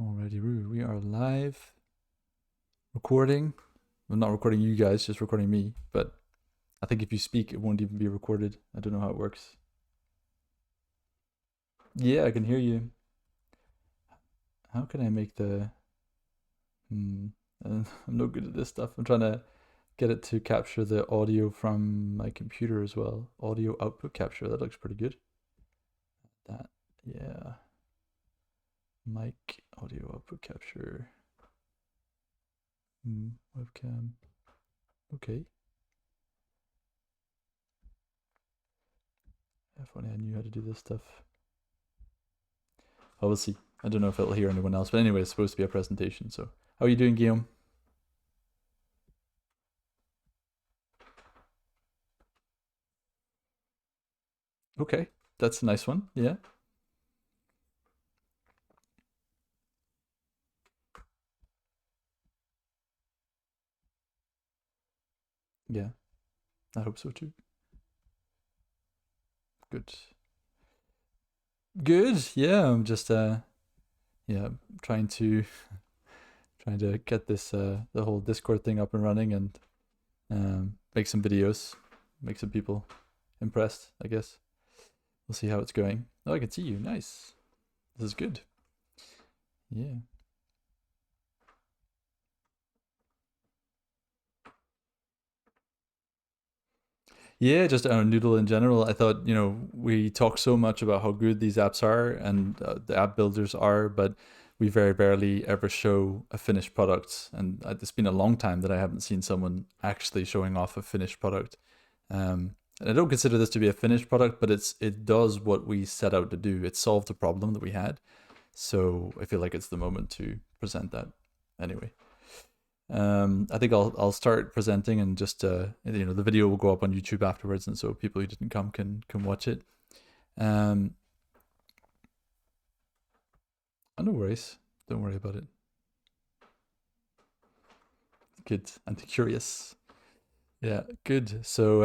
Alrighty, Roo, we are live recording. Well, not recording you guys, just recording me. But I think if you speak, it won't even be recorded. I don't know how it works. Yeah, I can hear you. How can I make the? Hmm. I'm no good at this stuff. I'm trying to get it to capture the audio from my computer as well. Audio output capture. That looks pretty good. That, yeah. Mic audio output capture. Webcam. Okay. If only I knew how to do this stuff. Oh, we'll see. I don't know if it'll hear anyone else, but anyway, it's supposed to be a presentation. So, how are you doing, Guillaume? Okay, that's a nice one. Yeah, yeah. I hope so too. Good, good. Yeah, I'm just yeah, trying to get this the whole Discord thing up and running and make some videos, make some people impressed. I guess we'll see how it's going. Oh, I can see you. Nice. This is good. Yeah. Yeah, just Noodle in general. I thought, we talk so much about how good these apps are and the app builders are, but we very rarely ever show a finished product. And it's been a long time that I haven't seen someone actually showing off a finished product. And I don't consider this to be a finished product, but it does what we set out to do. It solved a problem that we had. So I feel like it's the moment to present that. Anyway. I think I'll start presenting and just the video will go up on YouTube afterwards, and so people who didn't come can watch it. Oh, no worries, don't worry about it. Good, and curious. Yeah, good. So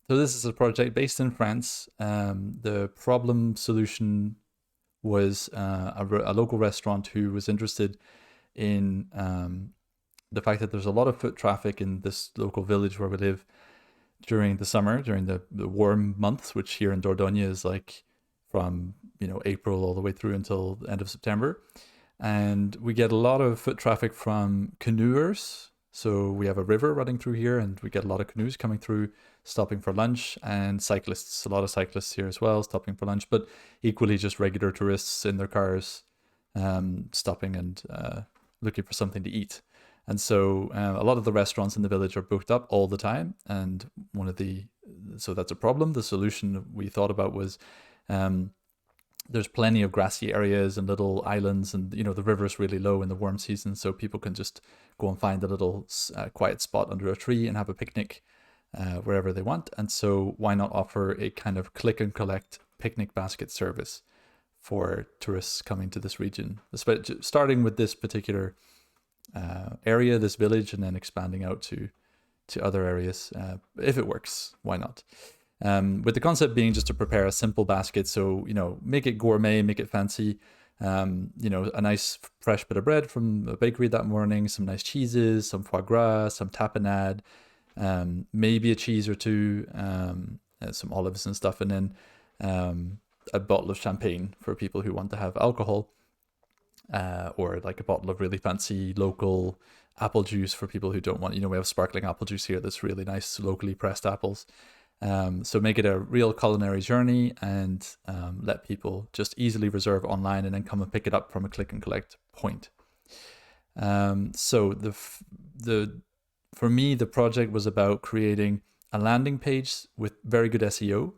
this is a project based in France. The problem solution was a local restaurant who was interested in the fact that there's a lot of foot traffic in this local village where we live during the summer, during the warm months, which here in Dordogne is like from April all the way through until the end of September. And we get a lot of foot traffic from canoers. So we have a river running through here, and we get a lot of canoes coming through, stopping for lunch, and cyclists. A lot of cyclists here as well, stopping for lunch, but equally just regular tourists in their cars, stopping and looking for something to eat. And so a lot of the restaurants in the village are booked up all the time. And so that's a problem. The solution we thought about was there's plenty of grassy areas and little islands, and the river's really low in the warm season, so people can just go and find a little quiet spot under a tree and have a picnic wherever they want. And so why not offer a kind of click and collect picnic basket service for tourists coming to this region, starting with this particular area, this village, and then expanding out to other areas. If it works, why not? With the concept being just to prepare a simple basket, so make it gourmet, make it fancy. A nice fresh bit of bread from a bakery that morning, some nice cheeses, some foie gras, some tapenade, maybe a cheese or two, some olives and stuff, and then a bottle of champagne for people who want to have alcohol, or like a bottle of really fancy local apple juice for people who don't want. We have sparkling apple juice here that's really nice, locally pressed apples. So make it a real culinary journey, and let people just easily reserve online and then come and pick it up from a click and collect point. So for me, the project was about creating a landing page with very good SEO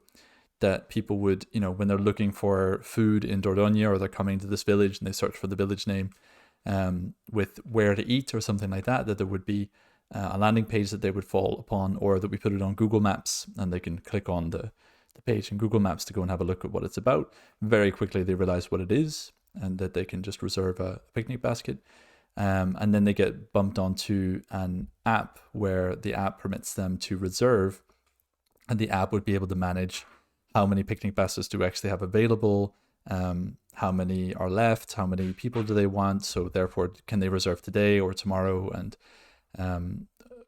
that people would, when they're looking for food in Dordogne, or they're coming to this village and they search for the village name with where to eat or something like that, that there would be a landing page that they would fall upon, or that we put it on Google Maps and they can click on the page in Google Maps to go and have a look at what it's about. Very quickly they realize what it is and that they can just reserve a picnic basket. And then they get bumped onto an app where the app permits them to reserve, and the app would be able to manage how many picnic baskets do we actually have available, how many are left, how many people do they want, so therefore can they reserve today or tomorrow, and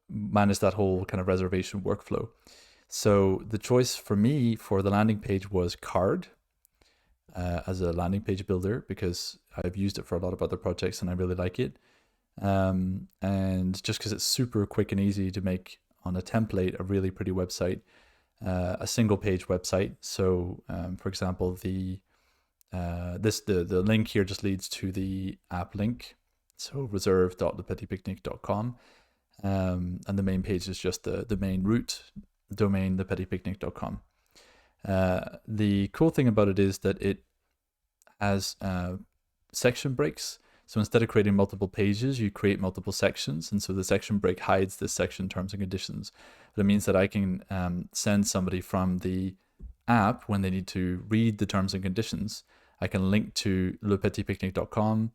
manage that whole kind of reservation workflow. So the choice for me for the landing page was Card as a landing page builder, because I've used it for a lot of other projects and I really like it. And just because it's super quick and easy to make on a template a really pretty website, a single page website. So for example, the link here just leads to the app link, so reserve.thepetitpicnic.com, and the main page is just the main root domain, thepetitpicnic.com. The cool thing about it is that it has section breaks. So instead of creating multiple pages, you create multiple sections. And so the section break hides this section terms and conditions. But it means that I can send somebody from the app, when they need to read the terms and conditions, I can link to lepetitpicnic.com/#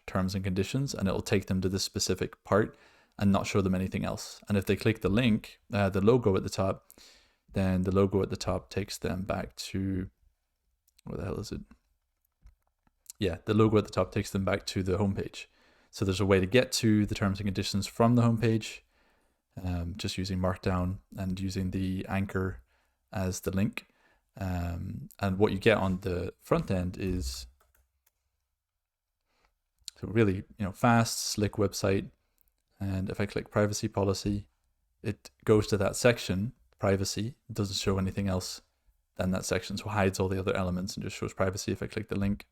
terms and conditions, and it will take them to this specific part and not show them anything else. And if they click the link, the logo at the top, then the logo at the top takes them back to, where the hell is it? Yeah, the logo at the top takes them back to the homepage. So there's a way to get to the terms and conditions from the homepage, just using Markdown and using the anchor as the link. And what you get on the front end is a really, fast, slick website. And if I click privacy policy, it goes to that section, privacy. It doesn't show anything else than that section, so hides all the other elements and just shows privacy. If I click the link,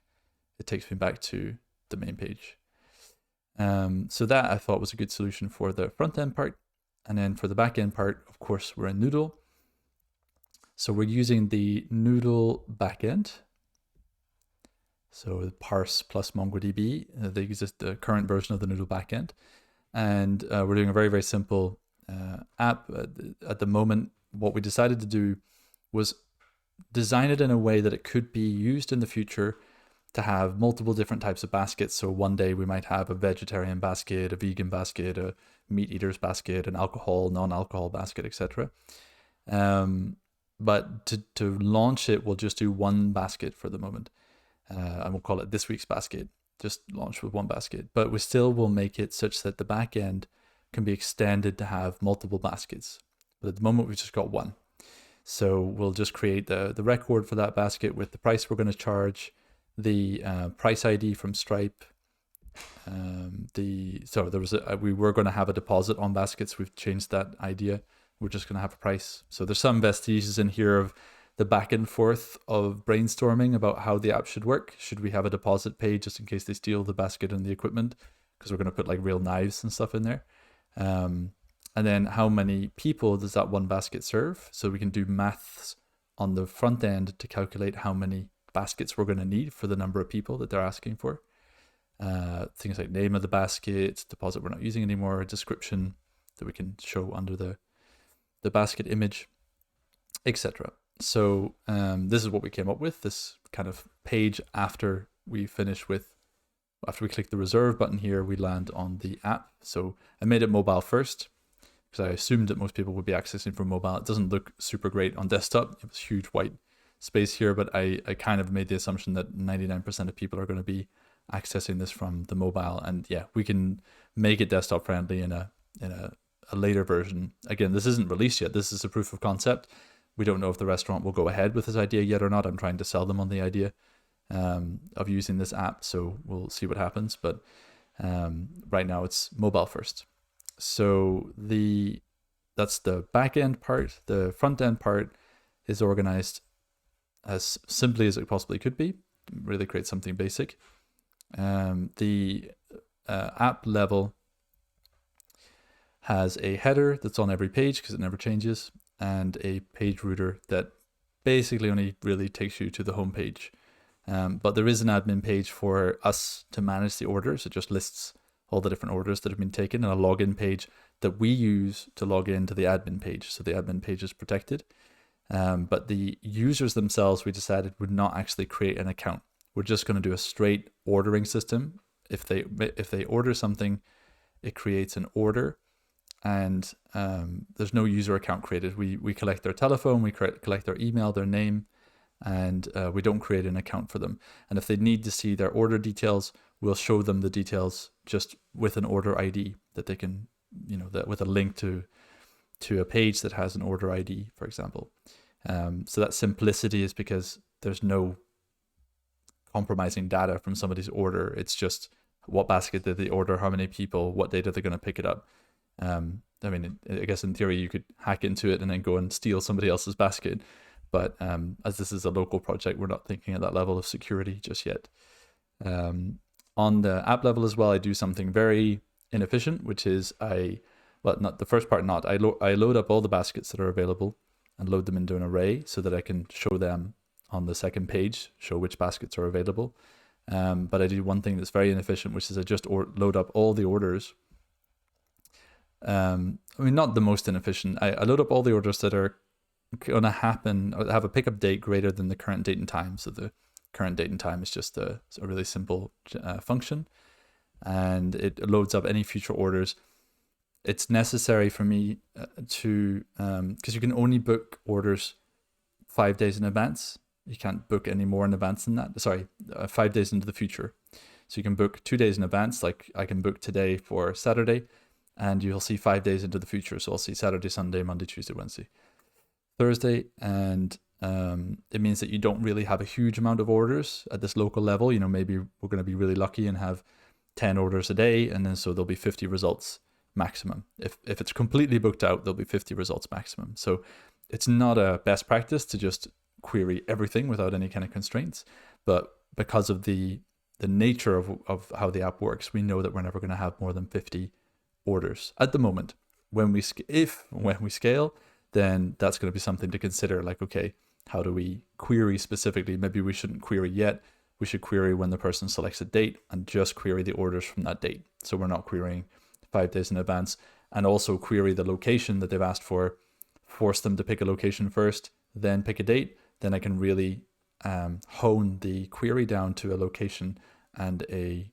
it takes me back to the main page. So that I thought was a good solution for the front end part. And then for the back end part, of course, we're in Noodle. So we're using the Noodle backend. So Parse plus MongoDB, the current version of the Noodle backend. And we're doing a very, very simple app. At the moment, what we decided to do was design it in a way that it could be used in the future to have multiple different types of baskets. So one day we might have a vegetarian basket, a vegan basket, a meat eaters basket, an alcohol, non-alcohol basket, etc. But to launch it, we'll just do one basket for the moment. And we'll call it this week's basket. Just launch with one basket. But we still will make it such that the back end can be extended to have multiple baskets. But at the moment, we've just got one. So we'll just create the record for that basket with the price we're going to charge, the price ID from Stripe. We were going to have a deposit on baskets. We've changed that idea. We're just going to have a price. So there's some vestiges in here of the back and forth of brainstorming about how the app should work. Should we have a deposit page just in case they steal the basket and the equipment? Because we're going to put like real knives and stuff in there. And then how many people does that one basket serve? So we can do maths on the front end to calculate how many baskets we're going to need for the number of people that they're asking for. Things like name of the basket, deposit we're not using anymore, a description that we can show under the basket image, etc. So this is what we came up with, this kind of page after we click the reserve button here, we land on the app. So I made it mobile first because I assumed that most people would be accessing from mobile. It doesn't look super great on desktop. It was huge white space here, but I kind of made the assumption that 99% of people are going to be accessing this from the mobile. And yeah, we can make it desktop friendly in a later version. Again, this isn't released yet. This is a proof of concept. We don't know if the restaurant will go ahead with this idea yet or not. I'm trying to sell them on the idea of using this app, so we'll see what happens. But right now it's mobile first. So that's the back end part. The front end part is organized as simply as it possibly could be. Really create something basic. The app level has a header that's on every page because it never changes, and a page router that basically only really takes you to the home page. But there is an admin page for us to manage the orders. It just lists all the different orders that have been taken, and a login page that we use to log into the admin page. So the admin page is protected. But the users themselves, we decided, would not actually create an account. We're just going to do a straight ordering system. If they order something, it creates an order, and there's no user account created. We collect their telephone, we collect their email, their name, and we don't create an account for them. And if they need to see their order details, we'll show them the details just with an order ID that they can, that with a link to a page that has an order ID, for example. So that simplicity is because there's no compromising data from somebody's order. It's just what basket did they order, how many people, what date are they going to pick it up. I mean, I guess in theory you could hack into it and then go and steal somebody else's basket. But as this is a local project, we're not thinking at that level of security just yet. On the app level as well, I do something very inefficient, which is not the first part, I load up all the baskets that are available and load them into an array so that I can show them on the second page, show which baskets are available. But I do one thing that's very inefficient, which is I just load up all the orders. I mean, not the most inefficient. I load up all the orders that are going to happen, or have a pickup date greater than the current date and time. So the current date and time is just a really simple function, and it loads up any future orders. It's necessary for me because you can only book orders 5 days in advance. You can't book any more in advance than that. Sorry, 5 days into the future. So you can book 2 days in advance, like I can book today for Saturday, and you'll see 5 days into the future. So I'll see Saturday, Sunday, Monday, Tuesday, Wednesday, Thursday, and it means that you don't really have a huge amount of orders at this local level. Maybe we're going to be really lucky and have 10 orders a day, and then so there'll be 50 results maximum. If it's completely booked out, there'll be 50 results maximum. So it's not a best practice to just query everything without any kind of constraints, but because of the nature of how the app works, we know that we're never going to have more than 50 orders at the moment. When we scale, then that's going to be something to consider, like, okay, how do we query specifically? Maybe we shouldn't query yet. We should query when the person selects a date and just query the orders from that date. So we're not querying 5 days in advance, and also query the location that they've asked for, force them to pick a location first, then pick a date. Then I can really hone the query down to a location and a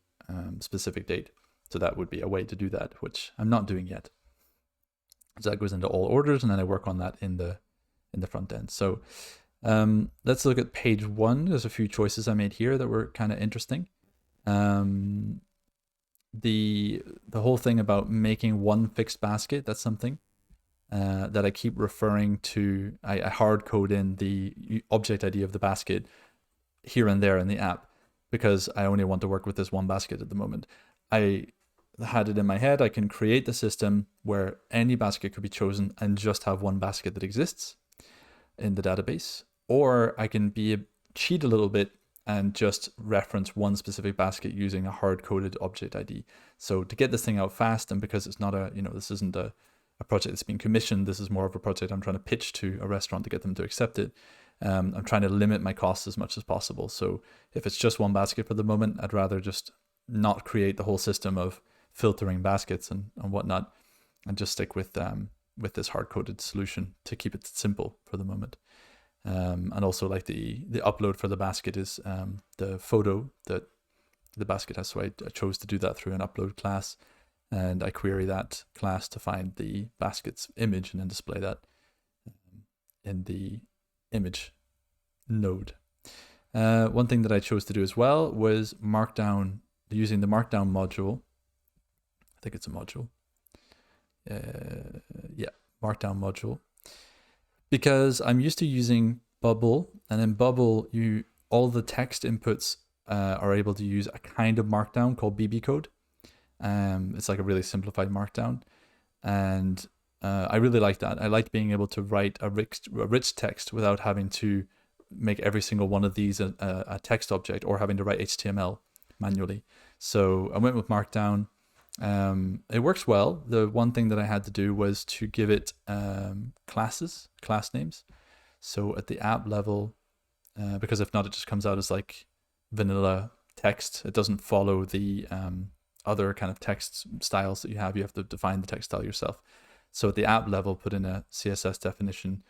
specific date. So that would be a way to do that, which I'm not doing yet. So that goes into all orders, and then I work on that in the front end. So let's look at page 1. There's a few choices I made here that were kind of interesting. The whole thing about making one fixed basket, that's something that I keep referring to. I hard code in the object ID of the basket here and there in the app because I only want to work with this one basket at the moment. I had it in my head, I can create the system where any basket could be chosen and just have one basket that exists in the database, or I can cheat a little bit and just reference one specific basket using a hard-coded object ID. So to get this thing out fast, and because it's not this isn't a project that's been commissioned, this is more of a project I'm trying to pitch to a restaurant to get them to accept it. I'm trying to limit my costs as much as possible. So if it's just one basket for the moment, I'd rather just not create the whole system of filtering baskets and whatnot, and just stick with this hard-coded solution to keep it simple for the moment. And also, like, the upload for the basket is the photo that the basket has. So I chose to do that through an upload class, and I query that class to find the basket's image and then display that in the image node. One thing that I chose to do as well was Markdown, using the Markdown module. I think it's a module. Markdown module. Because I'm used to using Bubble, and in Bubble, all the text inputs are able to use a kind of Markdown called BB code. It's like a really simplified Markdown, and I really like that. I like being able to write a rich text without having to make every single one of these a text object or having to write HTML manually. So I went with Markdown. It works well. The one thing that I had to do was to give it class names. So at the app level, because if not, it just comes out as like vanilla text. It doesn't follow the other kind of text styles that you have. You have to define the text style yourself. So at the app level, put in a CSS definition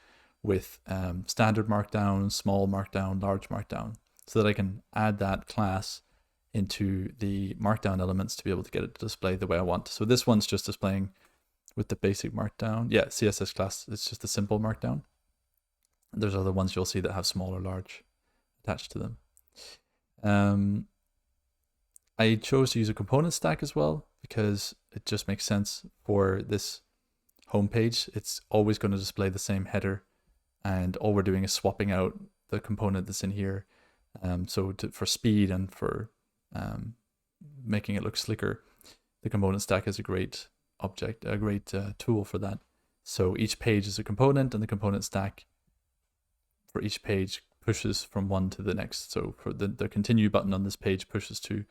with standard Markdown, small Markdown, large Markdown, so that I can add that class into the Markdown elements to be able to get it to display the way I want. So this one's just displaying with the basic Markdown. CSS class, it's just a simple Markdown. There's other ones you'll see that have small or large attached to them. I chose to use a component stack as well because it just makes sense for this homepage. It's always going to display the same header, and all we're doing is swapping out the component that's in here. For speed and for making it look slicker, the component stack is a great tool for that. So each page is a component, and the component stack for each page pushes from one to the next. So for the continue button on this page pushes to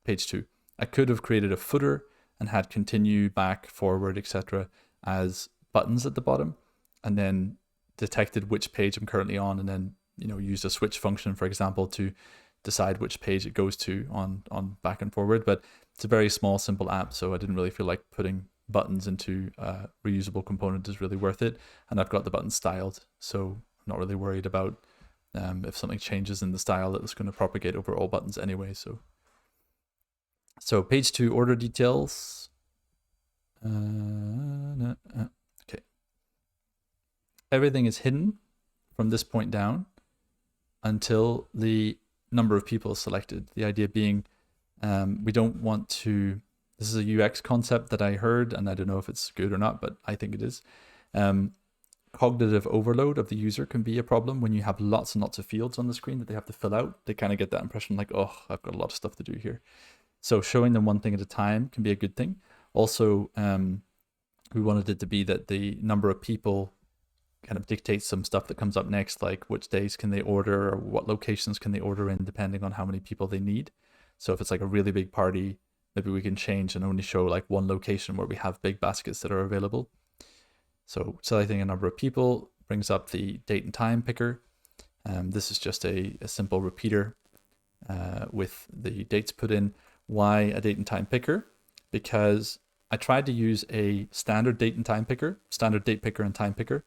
page 2. I could have created a footer and had continue, back, forward, etc. as buttons at the bottom, and then detected which page I'm currently on, and then used a switch function, for example, to decide which page it goes to on back and forward. But it's a very small, simple app, so I didn't really feel like putting buttons into a reusable component is really worth it. And I've got the buttons styled, so I'm not really worried about if something changes in the style, it's going to propagate over all buttons anyway. So page 2 order details. Okay. Everything is hidden from this point down until the number of people is selected. The idea being we don't want to, this is a UX concept that I heard, and I don't know if it's good or not, but I think it is. Cognitive overload of the user can be a problem when you have lots and lots of fields on the screen that they have to fill out. They kind of get that impression like, oh, I've got a lot of stuff to do here. So showing them one thing at a time can be a good thing. Also, we wanted it to be that the number of people kind of dictates some stuff that comes up next, like which days can they order or what locations can they order in, depending on how many people they need. So if it's like a really big party, maybe we can change and only show like one location where we have big baskets that are available. So selecting a number of people brings up the date and time picker. This is just a simple repeater with the dates put in. Why a date and time picker? Because I tried to use a standard date and time picker, standard date picker and time picker,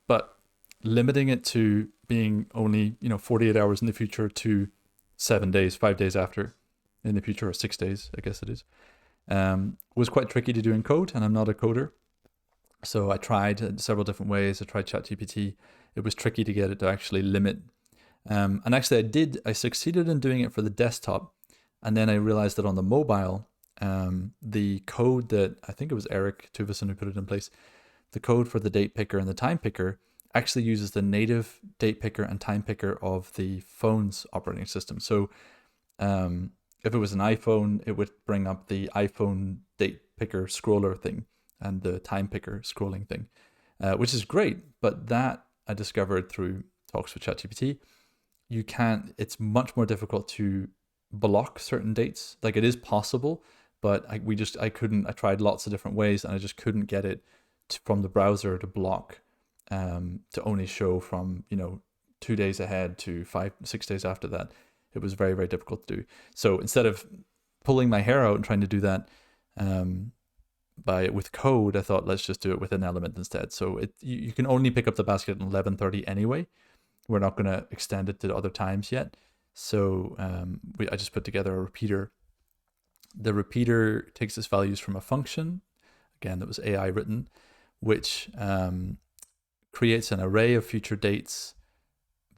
but limiting it to being only 48 hours in the future to 7 days, 5 days after in the future, or 6 days, I guess it is, was quite tricky to do in code, and I'm not a coder. So I tried several different ways. I tried ChatGPT. It was tricky to get it to actually limit. And actually I succeeded in doing it for the desktop. And then I realized that on the mobile, the code that, I think it was Eric Tuvison who put it in place, the code for the date picker and the time picker actually uses the native date picker and time picker of the phone's operating system. So if it was an iPhone, it would bring up the iPhone date picker scroller thing and the time picker scrolling thing, which is great. But that I discovered through talks with ChatGPT, it's much more difficult to block certain dates. Like, it is possible, but I tried lots of different ways, and I just couldn't get it from the browser to block, to only show from 2 days ahead to 5-6 days after that. It was very, very difficult to do. So instead of pulling my hair out and trying to do that with code, I thought, let's just do it with an element instead. So you can only pick up the basket at 11:30 anyway. We're not going to extend it to other times yet. So I just put together a repeater. The repeater takes its values from a function, again, that was AI written, which creates an array of future dates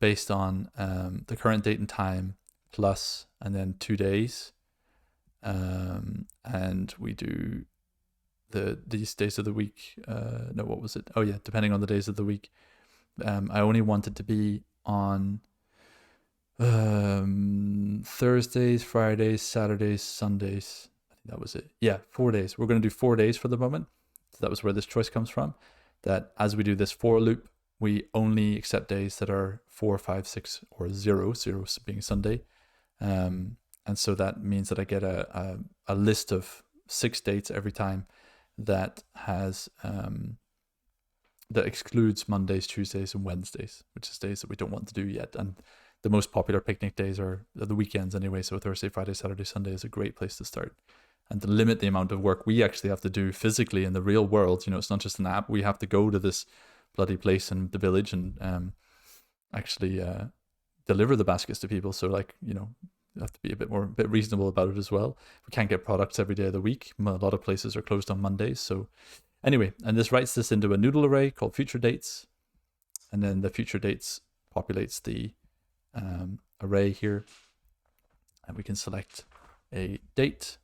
based on the current date and time plus, and then 2 days. And we do these days of the week. No, what was it? Oh yeah, depending on the days of the week. I only want it to be on Thursdays, Fridays, Saturdays, Sundays. I think that was it. Yeah, 4 days. We're going to do 4 days for the moment. So that was where this choice comes from. That as we do this for loop, we only accept days that are 4, 5, 6, or 0 being Sunday. And so that means that I get a list of 6 dates every time that has that excludes Mondays, Tuesdays, and Wednesdays, which is days that we don't want to do yet. And the most popular picnic days are the weekends anyway. So Thursday, Friday, Saturday, Sunday is a great place to start. And to limit the amount of work we actually have to do physically in the real world, it's not just an app. We have to go to this bloody place in the village and actually deliver the baskets to people. So have to be a bit reasonable about it as well. We can't get products every day of the week. A lot of places are closed on Mondays. So anyway, and this writes this into a Noodle array called future dates. And then the future dates populates the array here, and we can select a date.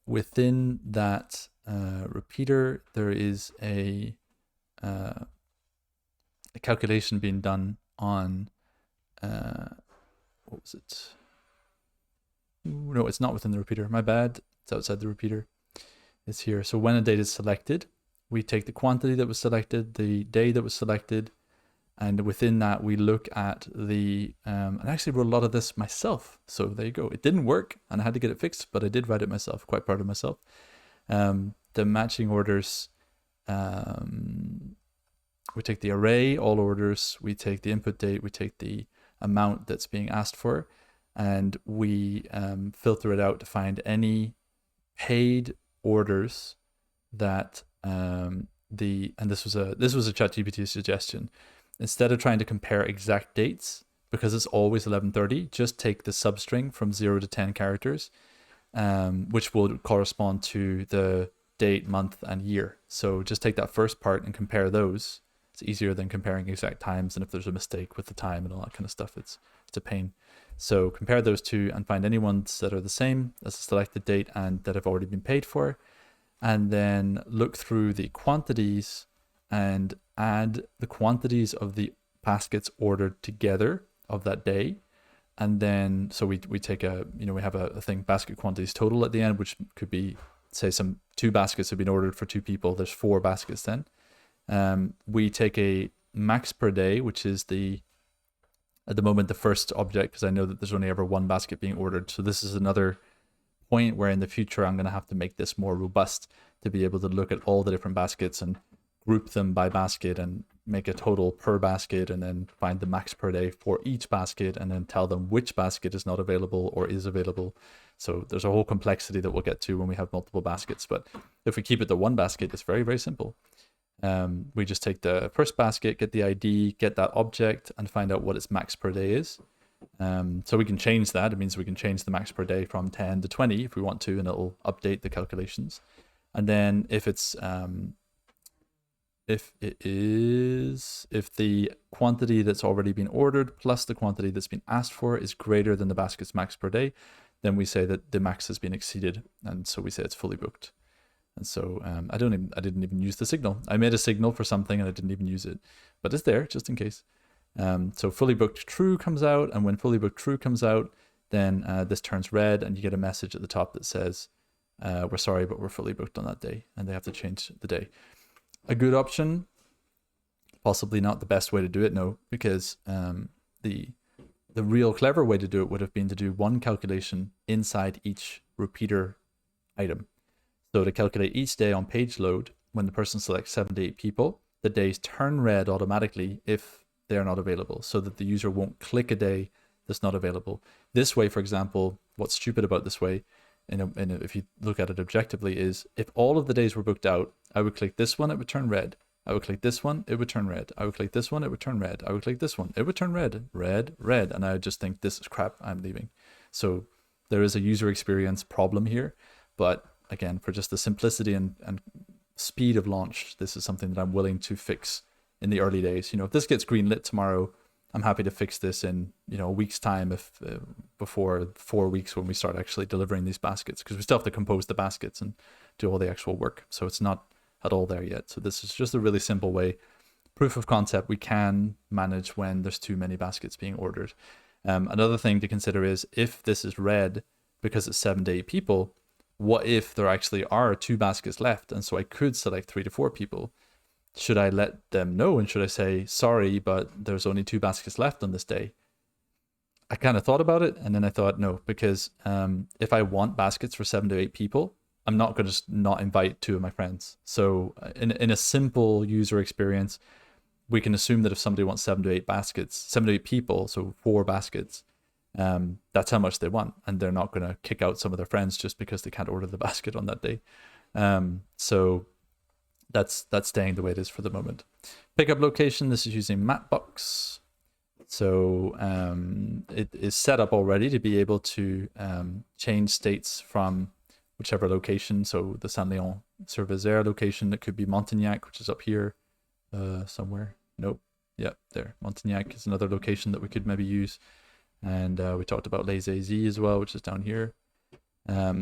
Within that repeater, there is a calculation being done on, what was it? Ooh, no, it's not within the repeater. My bad. It's outside the repeater. It's here. So when a date is selected, we take the quantity that was selected, the day that was selected, and within that we look at the, and I actually wrote a lot of this myself. So there you go. It didn't work and I had to get it fixed, but I did write it myself, quite proud of myself. The matching orders, we take the array, all orders, we take the input date, we take the amount that's being asked for, and we filter it out to find any paid orders that and this was a ChatGPT suggestion. Instead of trying to compare exact dates, because it's always 11:30, just take the substring from 0 to 10 characters, which will correspond to the date, month, and year. So just take that first part and compare those. It's easier than comparing exact times, and if there's a mistake with the time and all that kind of stuff, it's a pain. So compare those two and find any ones that are the same as the selected date and that have already been paid for, and then look through the quantities and add the quantities of the baskets ordered together of that day. And then, so we take a, we have a thing, basket quantities total at the end, which could be, say, 2 baskets have been ordered for 2 people. There's 4 baskets then. We take a max per day, which is at the moment, the first object, because I know that there's only ever 1 basket being ordered. So this is another point where in the future, I'm going to have to make this more robust to be able to look at all the different baskets and group them by basket and make a total per basket, and then find the max per day for each basket, and then tell them which basket is not available or is available. So there's a whole complexity that we'll get to when we have multiple baskets. But if we keep it to 1 basket, it's very, very simple. We just take the first basket, get the ID, get that object, and find out what its max per day is. So we can change that. It means we can change the max per day from 10 to 20 if we want to, and it'll update the calculations. And then if the quantity that's already been ordered plus the quantity that's been asked for is greater than the basket's max per day, then we say that the max has been exceeded, and so we say it's fully booked. And so I didn't even use the signal. I made a signal for something and I didn't even use it, but it's there just in case. So fully booked true comes out, and when fully booked true comes out, then this turns red, and you get a message at the top that says, we're sorry, but we're fully booked on that day, and they have to change the day. A good option, possibly not the best way to do it, no, because the real clever way to do it would have been to do 1 calculation inside each repeater item. So to calculate each day on page load, when the person selects 7 to 8 people, the days turn red automatically if they're not available, so that the user won't click a day that's not available. This way, for example, what's stupid about this way, if you look at it objectively, is if all of the days were booked out, I would click this one, it would turn red. I would click this one, it would turn red. I would click this one, it would turn red. I would click this one, it would turn red, red, red. And I would just think, this is crap, I'm leaving. So there is a user experience problem here. But again, for just the simplicity and speed of launch, this is something that I'm willing to fix in the early days. If this gets greenlit tomorrow, I'm happy to fix this in a week's time, if before 4 weeks when we start actually delivering these baskets, because we still have to compose the baskets and do all the actual work. So it's not at all there yet. So this is just a really simple way, proof of concept. We can manage when there's too many baskets being ordered. Another thing to consider is, if this is red because it's 7 to 8 people, what if there actually are 2 baskets left, and so I could select 3 to 4 people? Should I let them know, and should I say, sorry, but there's only 2 baskets left on this day? I kind of thought about it, and then I thought, no, because if I want baskets for 7 to 8 people, I'm not going to just not invite 2 of my friends. So in a simple user experience, we can assume that if somebody wants 7 to 8 baskets, 7 to 8 people, so 4 baskets, that's how much they want, and they're not going to kick out some of their friends just because they can't order the basket on that day. So that's staying the way it is for the moment. Pickup location, this is using Mapbox. So it is set up already to be able to change states from whichever location. So the Saint-Léon-sur-Vézère location, that could be Montignac, which is up here somewhere. Nope. Yep, there. Montignac is another location that we could maybe use. And we talked about lazy as well, which is down here.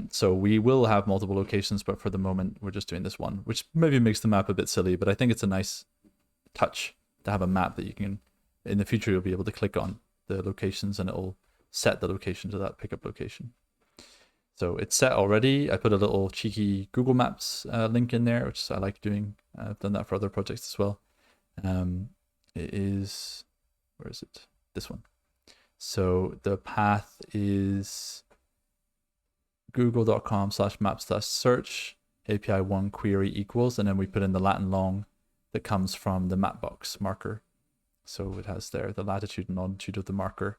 So we will have multiple locations, but for the moment, we're just doing this one, which maybe makes the map a bit silly, but I think it's a nice touch to have a map that you can, in the future, you'll be able to click on the locations and it'll set the location to that pickup location. So it's set already. I put a little cheeky Google Maps link in there, which I like doing. I've done that for other projects as well. It is, where is it? This one. So the path is google.com/map/search API1 query equals, and then we put in the Latin long that comes from the Mapbox marker. So it has there the latitude and longitude of the marker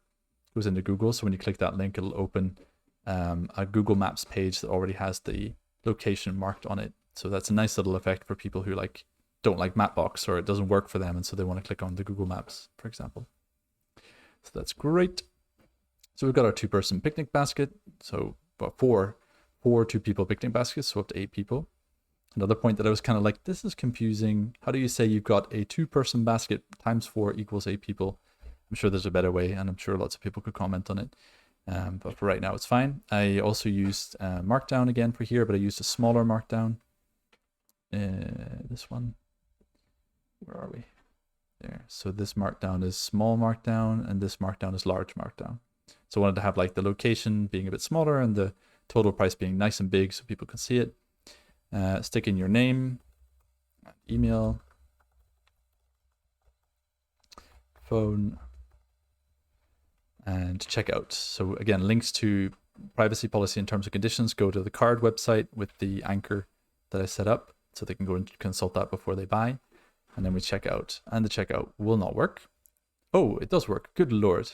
goes into Google. So when you click that link, it'll open a Google Maps page that already has the location marked on it. So that's a nice little effect for people who don't like Mapbox or it doesn't work for them, and so they want to click on the Google Maps, for example. So that's great. So we've got our 2-person picnic basket. So about four 2-people picnic baskets, so up to 8 people. Another point that I was kind of like, this is confusing. How do you say you've got a 2-person basket times 4 equals 8 people? I'm sure there's a better way, and I'm sure lots of people could comment on it. But for right now, it's fine. I also used Markdown again for here, but I used a smaller Markdown. This one. Where are we? There. So this Markdown is small Markdown, and this Markdown is large Markdown. So I wanted to have the location being a bit smaller and the total price being nice and big so people can see it. Stick in your name, email, phone, and checkout. So again, links to privacy policy and terms and conditions go to the card website with the anchor that I set up, so they can go and consult that before they buy. And then we check out, and the checkout will not work. Oh, it does work. Good Lord.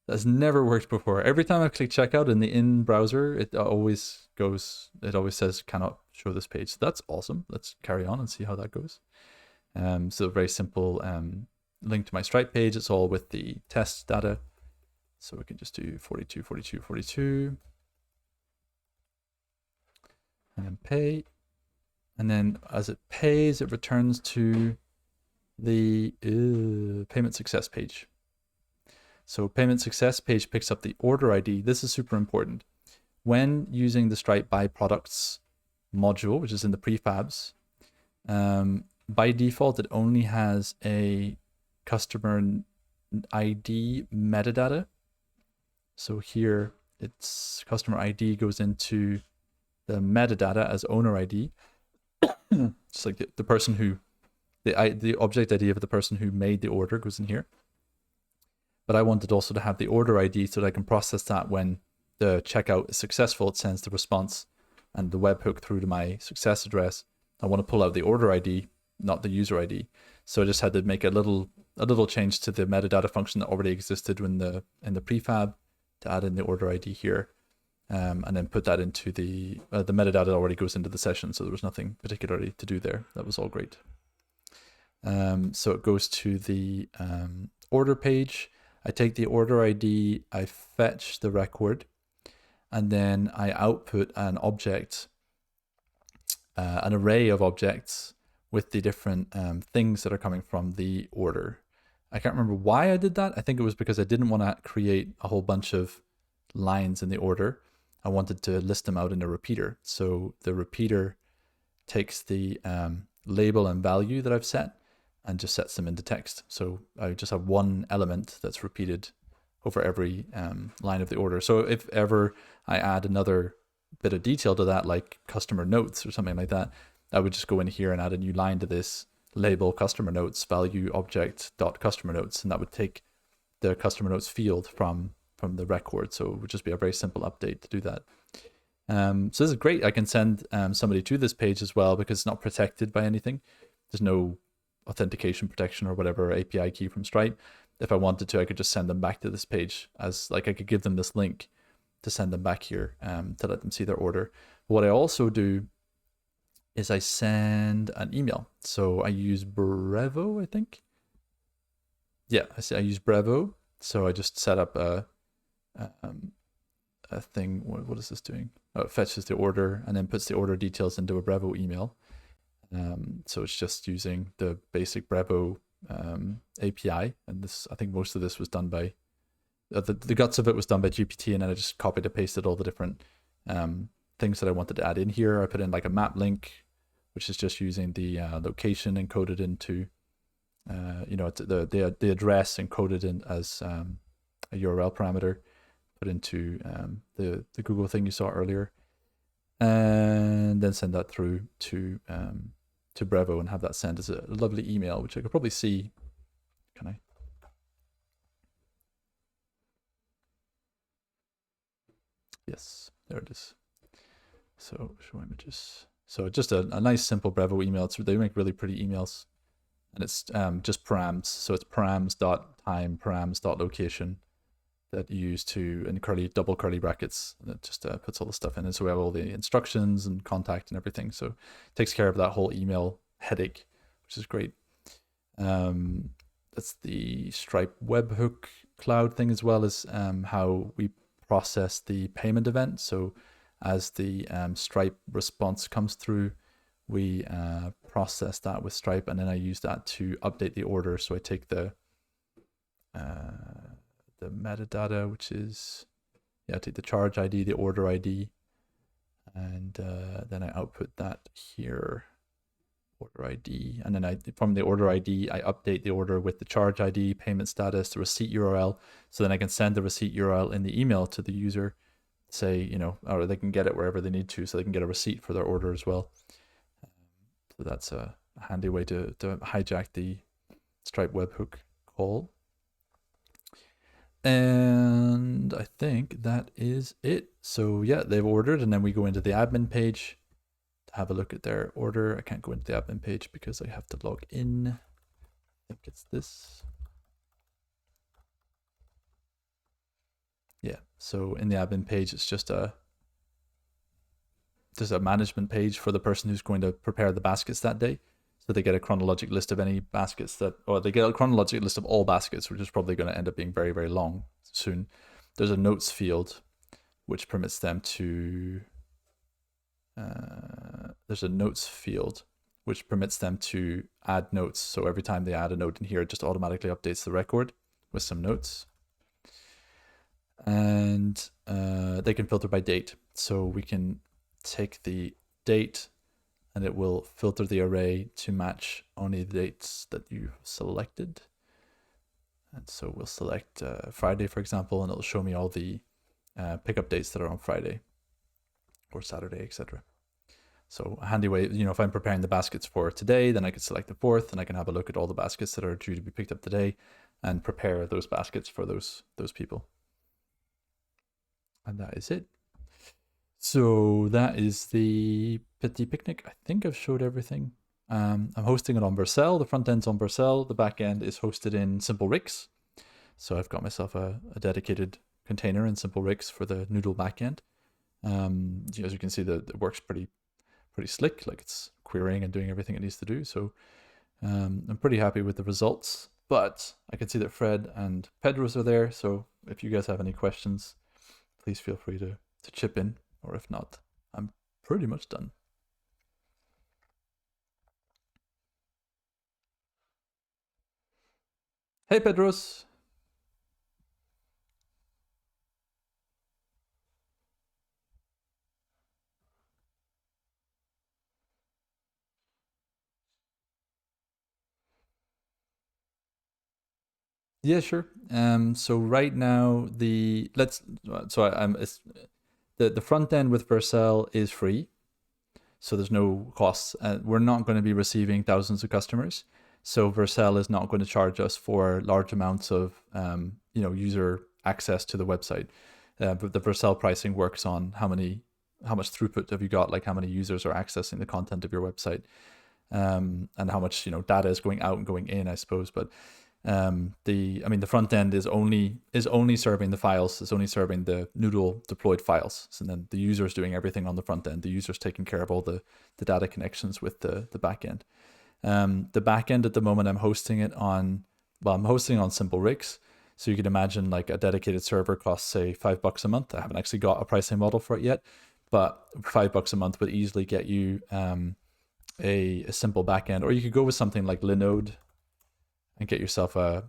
That's never worked before. Every time I click checkout in the in browser, it always says cannot show this page. So that's awesome. Let's carry on and see how that goes. So a very simple link to my Stripe page. It's all with the test data. So we can just do 42, 42, 42. And then pay. And then as it pays, it returns to the payment success page. So payment success page picks up the order ID. This is super important. When using the Stripe Buy Products module, which is in the prefabs, by default, it only has a customer ID metadata. So here, its customer ID goes into the metadata as owner ID. Just like the person who, the object ID of the person who made the order goes in here. But I wanted also to have the order ID so that I can process that when the checkout is successful. It sends the response and the webhook through to my success address. I want to pull out the order ID, not the user ID. So I just had to make a little change to the metadata function that already existed in the prefab to add in the order ID here, and then put that into the metadata already goes into the session. So there was nothing particularly to do there. That was all great. So it goes to the order page. I take the order ID, I fetch the record, and then I output an object, an array of objects with the different things that are coming from the order. I can't remember why I did that. I think it was because I didn't want to create a whole bunch of lines in the order. I wanted to list them out in a repeater. So the repeater takes the label and value that I've set and just sets them into text. So I just have one element that's repeated over every line of the order. So if ever I add another bit of detail to that, like customer notes or something like that, I would just go in here and add a new line to this label customer notes value object dot customer notes, and that would take the customer notes field from the record. So it would just be a very simple update to do that. So this is great. I can send somebody to this page as well because it's not protected by anything. There's no authentication protection or whatever API key from Stripe. If I wanted to, I could just send them back to this page as I could give them this link to send them back here to let them see their order. But what I also do is I send an email. So I use Brevo, I think. Yeah, I use Brevo. So I just set up a thing. What is this doing? Oh, it fetches the order and then puts the order details into a Brevo email. So it's just using the basic Brevo API. And this, I think most of this was done by the guts of it was done by GPT, and then I just copied and pasted all the different things that I wanted to add in here. I put in like a map link, which is just using the location encoded into, the address encoded in as a URL parameter, put into the Google thing you saw earlier, and then send that through to Brevo and have that sent as a lovely email, which I could probably see. Can I? Yes, there it is. So show images. So just a nice simple Brevo email. They make really pretty emails, and it's just params. So it's params.time, params.location that you use to, in double curly brackets, and it just puts all the stuff in. And so we have all the instructions and contact and everything. So it takes care of that whole email headache, which is great. That's the Stripe webhook cloud thing, as well as how we process the payment event. So as the Stripe response comes through, we process that with Stripe, and then I use that to update the order. So I take the metadata, which is, I take the charge ID, the order ID, and then I output that here, order ID, and then from the order ID, I update the order with the charge ID, payment status, the receipt URL, so then I can send the receipt URL in the email to the user, say, or they can get it wherever they need to, so they can get a receipt for their order as well. So that's a handy way to hijack the Stripe webhook call. And I think that is it. So yeah, they've ordered, and then we go into the admin page to have a look at their order. I can't go into the admin page because I have to log in. I think it's this. Yeah, so in the admin page, it's just there's a management page for the person who's going to prepare the baskets that day. So they get a chronologic list of any baskets or they get a chronologic list of all baskets, which is probably going to end up being very, very long soon. There's a notes field, which permits them to, add notes. So every time they add a note in here, it just automatically updates the record with some notes. And they can filter by date. So we can take the date, and it will filter the array to match only the dates that you've selected. And so we'll select Friday, for example, and it'll show me all the pickup dates that are on Friday or Saturday, etc. So a handy way, if I'm preparing the baskets for today, then I could select the 4th, and I can have a look at all the baskets that are due to be picked up today and prepare those baskets for those people. And that is it. So that is the Petit Picnic. I think I've showed everything. I'm hosting it on Vercel. The front end's on Vercel. The back end is hosted in SimpleRix. So I've got myself a dedicated container in SimpleRix for the Noodle backend. As you can see, it works pretty slick. Like, it's querying and doing everything it needs to do. So I'm pretty happy with the results. But I can see that Fred and Pedro's are there. So if you guys have any questions, please feel free to chip in. Or if not, I'm pretty much done. Hey, Pedros. Yeah, sure. So right now the front end with Vercel is free, so there's no costs. We're not going to be receiving thousands of customers, so Vercel is not going to charge us for large amounts of user access to the website. But the Vercel pricing works on how much throughput have you got, like how many users are accessing the content of your website, and how much data is going out and going in, I suppose. But the front end is only serving the files, is only serving the Noodle deployed files. So then the user is doing everything on the front end. The user's taking care of all the data connections with the back end. The back end at the moment, I'm hosting on SimpleRix. So you can imagine, like, a dedicated server costs, say, $5 a month. I haven't actually got a pricing model for it yet, but $5 a month would easily get you a simple backend. Or you could go with something like Linode and get yourself a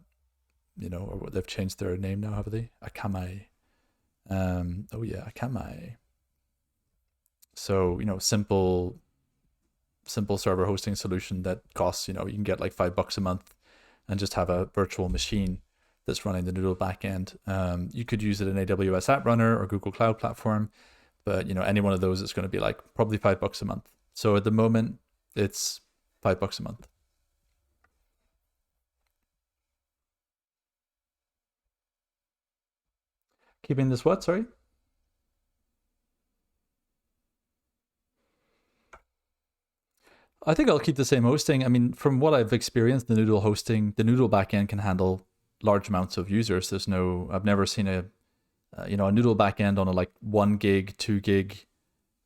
or they've changed their name now, have they? Akamai. Oh yeah, Akamai. So, simple server hosting solution that costs, you can get like $5 a month and just have a virtual machine that's running the Noodle backend. You could use it in AWS App Runner or Google Cloud Platform, but any one of those is going to be like probably $5 a month. So at the moment, it's $5 a month. Keeping this what? Sorry. I think I'll keep the same hosting. I mean, from what I've experienced, the Noodle hosting, the Noodle backend can handle large amounts of users. I've never seen a Noodle backend on a like 1 gig, 2 gig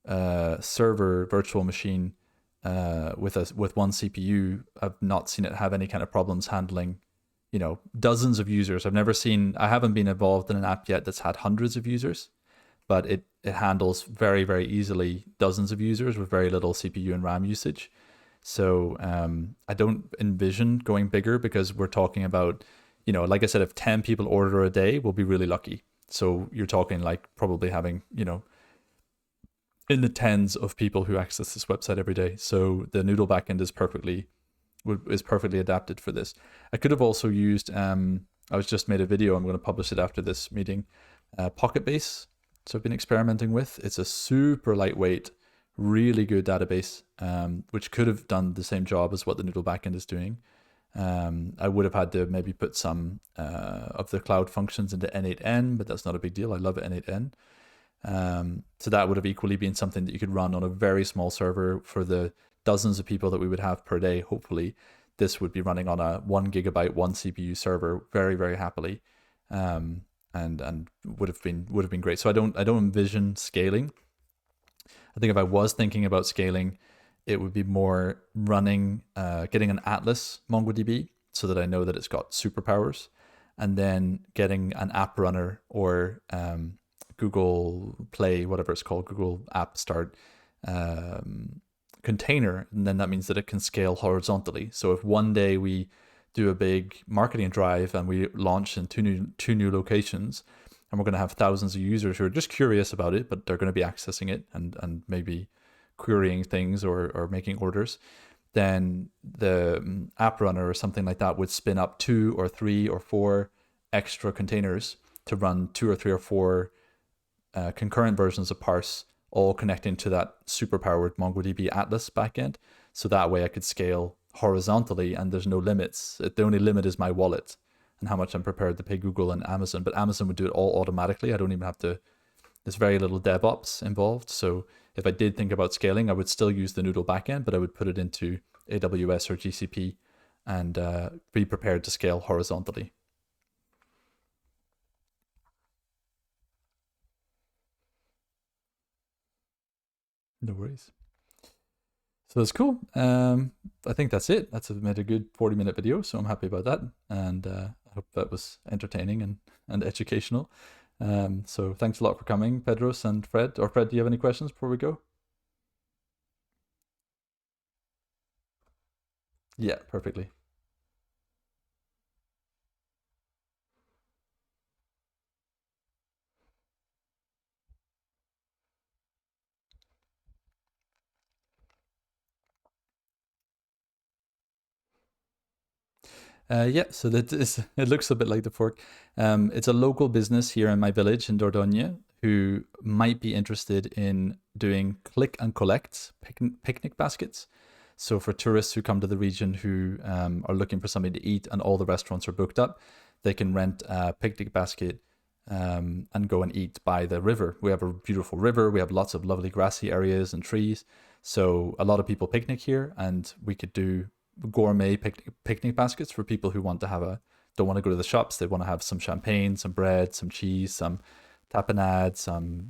server virtual machine with one CPU. I've not seen it have any kind of problems handling, dozens of users. I haven't been involved in an app yet that's had hundreds of users, but it handles very, very easily dozens of users with very little CPU and RAM usage. So I don't envision going bigger, because we're talking about, like I said, if 10 people order a day, we'll be really lucky. So you're talking like probably having, in the tens of people who access this website every day. So the Noodle backend is perfectly adapted for this. I could have also used, I was just made a video, I'm going to publish it after this meeting, Pocketbase. So I've been experimenting with. It's a super lightweight, really good database, which could have done the same job as what the Noodle backend is doing. I would have had to maybe put some of the cloud functions into N8N, but that's not a big deal. I love N8N. So that would have equally been something that you could run on a very small server for the dozens of people that we would have per day. Hopefully, this would be running on a 1 gigabyte, 1 CPU server very, very happily. And would have been great. So I don't envision scaling. I think if I was thinking about scaling, it would be more running, getting an Atlas MongoDB so that I know that it's got superpowers, and then getting an app runner or Google Play, whatever it's called, Google App Start container, and then that means that it can scale horizontally. So if one day we do a big marketing drive and we launch in two new locations, and we're going to have thousands of users who are just curious about it, but they're going to be accessing it and maybe querying things or making orders, then the app runner or something like that would spin up 2 or 3 or 4 extra containers to run 2 or 3 or 4 concurrent versions of Parse, all connecting to that super-powered MongoDB Atlas backend. So that way I could scale horizontally and there's no limits. The only limit is my wallet and how much I'm prepared to pay Google and Amazon. But Amazon would do it all automatically. I don't even have to, there's very little DevOps involved. So if I did think about scaling, I would still use the Noodle backend, but I would put it into AWS or GCP and be prepared to scale horizontally. No worries. So that's cool. I think that's it. That's made a good 40-minute video, so I'm happy about that. And I hope that was entertaining and educational. So thanks a lot for coming, Pedros and Fred. Or Fred, do you have any questions before we go? Yeah, perfectly. Yeah, so that is, it looks a bit like the fork. It's a local business here in my village in Dordogne who might be interested in doing click and collect picnic baskets. So for tourists who come to the region who are looking for something to eat and all the restaurants are booked up, they can rent a picnic basket and go and eat by the river. We have a beautiful river. We have lots of lovely grassy areas and trees. So a lot of people picnic here, and we could do gourmet picnic baskets for people who want to don't want to go to the shops. They want to have some champagne, some bread, some cheese, some tapenade, some,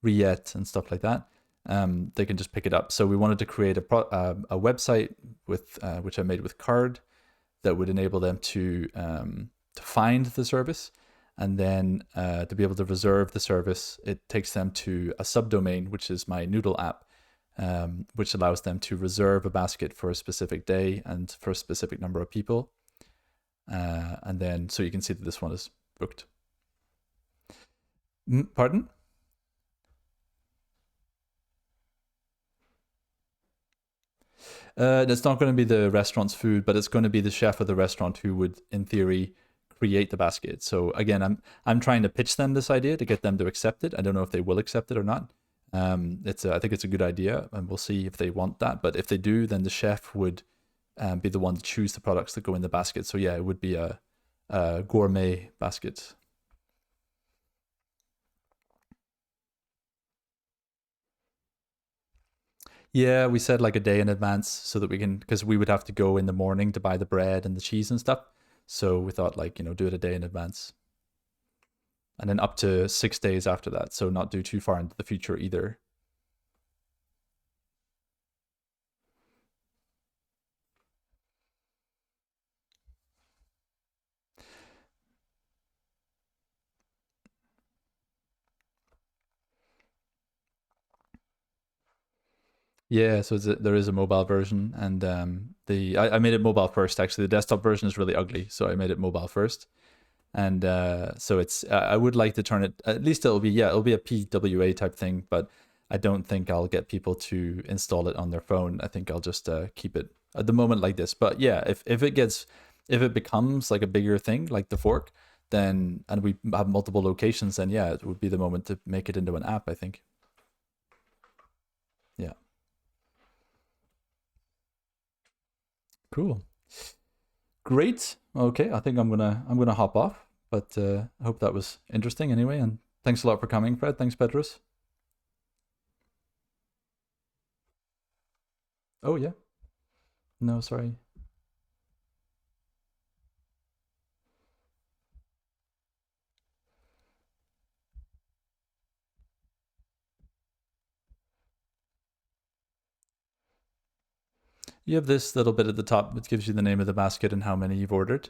rillette and stuff like that. They can just pick it up. So we wanted to create a website with which I made with Card that would enable them to find the service, and then to be able to reserve the service. It takes them to a subdomain, which is my Noodle app, which allows them to reserve a basket for a specific day and for a specific number of people. And then so you can see that this one is booked. Pardon? It's not going to be the restaurant's food, but it's going to be the chef of the restaurant who would, in theory, create the basket. So again, I'm trying to pitch them this idea to get them to accept it. I don't know if they will accept it or not. I think it's a good idea, and we'll see if they want that. But if they do, then the chef would be the one to choose the products that go in the basket. So yeah, it would be a gourmet basket. Yeah, we said like a day in advance so that we can, because we would have to go in the morning to buy the bread and the cheese and stuff. So we thought like, do it a day in advance. And then up to 6 days after that. So not do too far into the future either. Yeah, so there is a mobile version, and I made it mobile first. Actually, the desktop version is really ugly, so I made it mobile first. And so it's I would like to turn it, at least it'll be a PWA type thing, but I don't think I'll get people to install it on their phone. I think I'll just keep it at the moment like this. But yeah, if it becomes like a bigger thing like the fork, then and we have multiple locations, then yeah, it would be the moment to make it into an app, I think. Yeah. Cool. Great. Okay, I think I'm gonna hop off, but I hope that was interesting anyway, and thanks a lot for coming, Fred. Thanks, Petrus. Oh yeah. No, sorry. You have this little bit at the top that gives you the name of the basket and how many you've ordered.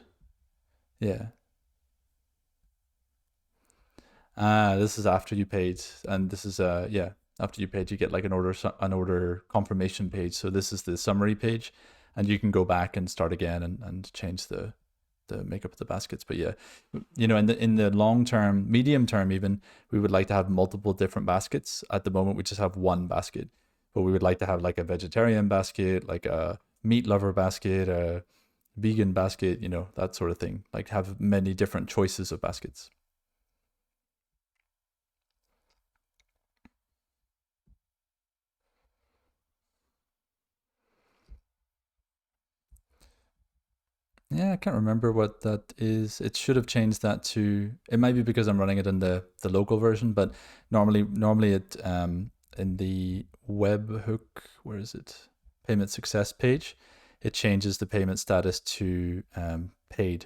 Yeah. Ah, this is after you paid, and this is yeah, after you paid, you get like an order confirmation page. So this is the summary page, and you can go back and start again and change the makeup of the baskets. But yeah, in the long term, medium term even, we would like to have multiple different baskets. At the moment, we just have one basket, but we would like to have like a vegetarian basket, like a meat lover basket, a vegan basket, that sort of thing. Like have many different choices of baskets. Yeah, I can't remember what that is. It should have changed that to. It might be because I'm running it in the local version, but normally it in the webhook, where is it? Payment success page, it changes the payment status to paid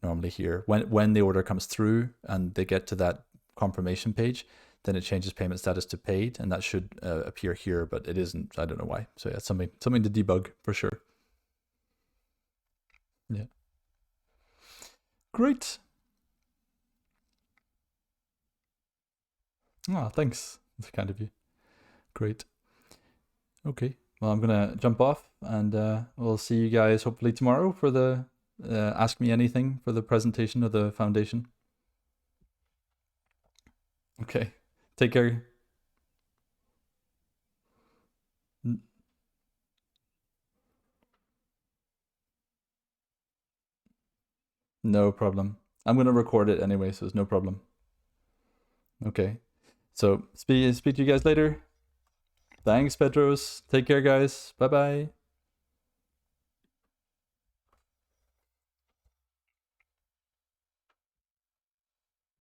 normally here. When the order comes through and they get to that confirmation page, then it changes payment status to paid, and that should appear here, but it isn't. I don't know why. So yeah, something to debug for sure. Yeah. Great. Ah, thanks. That's kind of you. Great. Okay. Well, I'm gonna jump off, and we'll see you guys hopefully tomorrow for the Ask Me Anything for the presentation of the foundation. Okay. Take care. No problem. I'm gonna record it anyway, so it's no problem. Okay. So speak to you guys later. Thanks, Petros. Take care, guys. Bye bye.